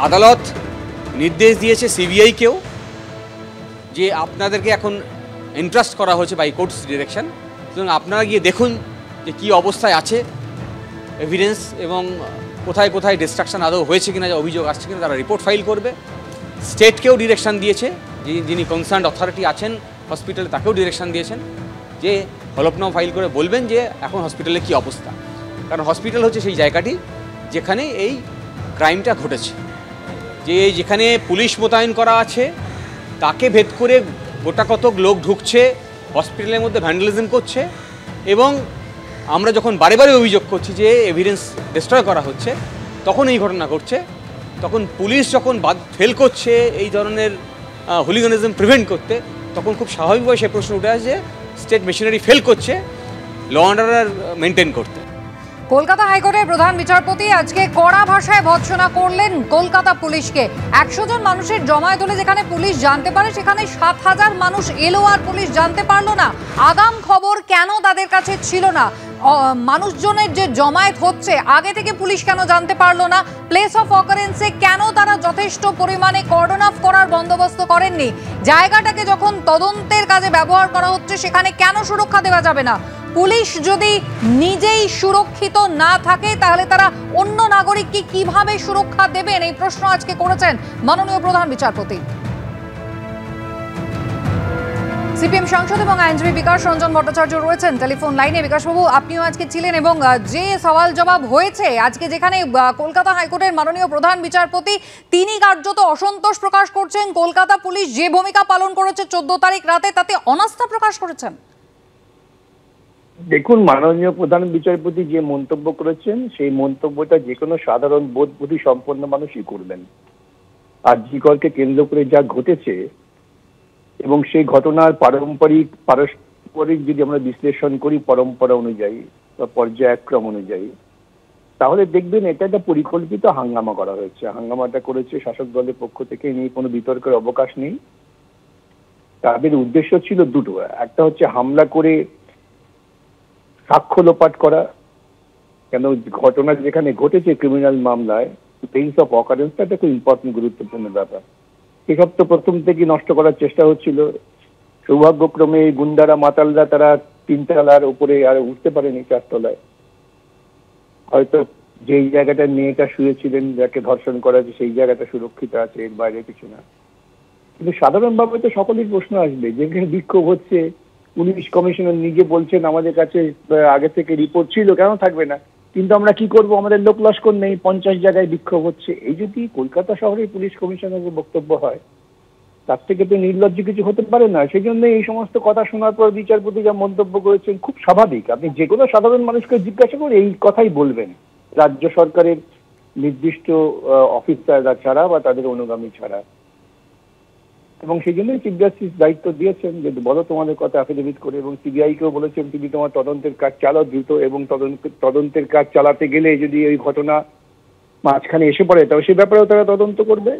আদালত নির্দেশ দিয়েছে সিবিআইকেও যে আপনাদেরকে এখন এন্ট্রাস্ট করা হয়েছে বাই কোর্টস ডিরেকশন, সুতরাং আপনারা গিয়ে দেখুন যে কী অবস্থায় আছে এভিডেন্স এবং কোথায় কোথায় ডিস্ট্রাকশন আদৌ হয়েছে কিনা, যে অভিযোগ আসছে কিনা, তারা রিপোর্ট ফাইল করবে। স্টেটকেও ডিরেকশন দিয়েছে, যিনি কনসার্ন অথরিটি আছেন হসপিটালে তাকেও ডিরেকশন দিয়েছেন যে হলফনামা ফাইল করে বলবেন যে এখন হসপিটালে কী অবস্থা, কারণ হসপিটাল হচ্ছে সেই জায়গাটি যেখানে এই ক্রাইমটা ঘটেছে। যেখানে পুলিশ মোতায়েন করা আছে তাকে ভেদ করে গোটা কতক লোক ঢুকছে, হসপিটালের মধ্যে ভ্যান্ডালিজম করছে, এবং আমরা যখন বারে বারে অভিযোগ করছি যে এভিডেন্স ডিস্ট্রয় করা হচ্ছে তখন এই ঘটনা ঘটছে। তখন পুলিশ যখন ফেল করছে এই ধরনের হুলিগানিজম প্রিভেন্ট করতে, তখন খুব স্বাভাবিকভাবে সে প্রশ্ন উঠে আসে যে স্টেট মেশিনারি ফেল করছে ল অ্যান্ড অর্ডার মেনটেন করতে। কলকাতা হাইকোর্টের প্রধান বিচারপতি আজকে কড়া ভাষায় ভর্ৎসনা করলেন কলকাতা পুলিশকে। 100 জন মানুষের জমায়েত হলে যেখানে পুলিশ জানতে পারে সেখানে 7,000 মানুষ এলো আর পুলিশ জানতে পারলো না। আগাম খবর কেন তাদের কাছে ছিল না? মানুষজনের যে জমায়েত হচ্ছে আগে থেকে পুলিশ কেন জানতে পারলো না? প্লেস অফ অকারেন্সে কেন তারা যথেষ্ট পরিমাণে কর্ডন অফ করার বন্দোবস্ত করেননি? জায়গাটাকে যখন তদন্তের কাজে ব্যবহার করা হচ্ছে সেখানে কেন সুরক্ষা দেওয়া যাবে না? পুলিশ যদি নিজেই সুরক্ষিত না থাকে তাহলে তারা অন্য নাগরিককে কিভাবে সুরক্ষা দেবেন, এই প্রশ্ন আজকে করেছেন মাননীয় প্রধান বিচারপতি। সিপিএম সাংসদ এবং আইনজীবী বিকাশ রঞ্জন ভট্টাচার্য রয়েছেন টেলিফোন লাইনে। বিকাশবাবু, আপনিও আজকে ছিলেন এবং যে সওয়াল জবাব হয়েছে আজকে, যেখানে কলকাতা হাইকোর্টের মাননীয় প্রধান বিচারপতি তিনি কার্যত অসন্তোষ প্রকাশ করছেন, কলকাতা পুলিশ যে ভূমিকা পালন করেছে 14 তারিখ রাতে তাতে অনাস্থা প্রকাশ করেছেন। দেখুন, মাননীয় প্রধান বিচারপতি যে মন্তব্য করেছেন সেই মন্তব্যটা যে কোনো সাধারণ বোধবুদ্ধি সম্পন্ন মানুষই করবেন। আর জিকরকে কেন্দ্র করে যা ঘটেছে এবং সেই ঘটনার পারস্পরিক যদি আমরা বিশ্লেষণ করি পরম্পরা অনুযায়ী বা পর্যায়ক্রম অনুযায়ী, তাহলে দেখবেন এটা একটা পরিকল্পিত হাঙ্গামা করা হয়েছে। হাঙ্গামাটা করেছে শাসক দলের পক্ষ থেকে, নিয়ে কোনো বিতর্কের অবকাশ নেই। তাদের উদ্দেশ্য ছিল দুটো, একটা হচ্ছে হামলা করে সাক্ষ্য লোপাট করা, কেন ঘটনা যেখানে ঘটেছে ক্রিমিনাল মামলায় প্লেস অফ অকারেন্সটা একটা খুব ইম্পর্টেন্ট গুরুত্বপূর্ণ ব্যাপার। সেসব তো প্রথম থেকেই নষ্ট করার চেষ্টা হচ্ছিল। সৌভাগ্যক্রমে গুন্ডারা মাতালরা তারা 3 তলার উপরে আর উঠতে পারেনি, 4 তলায়। হয়তো যেই জায়গাটা মেয়েটা শুয়েছিলেন, যাকে ধর্ষণ করা হয়েছে সেই জায়গাটা সুরক্ষিত আছে, এর বাইরে কিছু না। কিন্তু সাধারণভাবে তো সকলের প্রশ্ন আসবে, যেখানে বিক্ষোভ হচ্ছে পুলিশ কমিশনার নিজে বলছেন আমাদের কাছে আগে থেকে রিপোর্ট ছিল, কেন থাকবে না, কিন্তু আমরা কি করব, আমাদের লোক লস্কর নেই, 50 জায়গায় বিক্ষোভ হচ্ছে। এই যদি কলকাতা শহরের পুলিশ কমিশনারের বক্তব্য হয়, তার থেকে তো নির্লজ্জ কিছু হতে পারে না। সেই জন্য এই সমস্ত কথা শোনার পর বিচারপতি যা মন্তব্য করেছেন খুব স্বাভাবিক। আপনি যে কোনো সাধারণ মানুষকে জিজ্ঞাসা করে এই কথাই বলবেন, রাজ্য সরকারের নির্দিষ্ট অফিসাররা ছাড়া বা তাদের অনুগামী ছাড়া। এবং সেই জন্যই চিফ জাস্টিস দায়িত্ব দিয়েছেন যে বলো তোমাদের কথা অ্যাফিডেভিট করে, এবং সিবিআইকেও বলেছেন তুমি তোমার তদন্তের কাজ চালাও দ্রুত, এবং তদন্তের কাজ চালাতে গেলে যদি ওই ঘটনা মাঝখানে এসে পড়ে তাহলে সে ব্যাপারেও তারা তদন্ত করবে।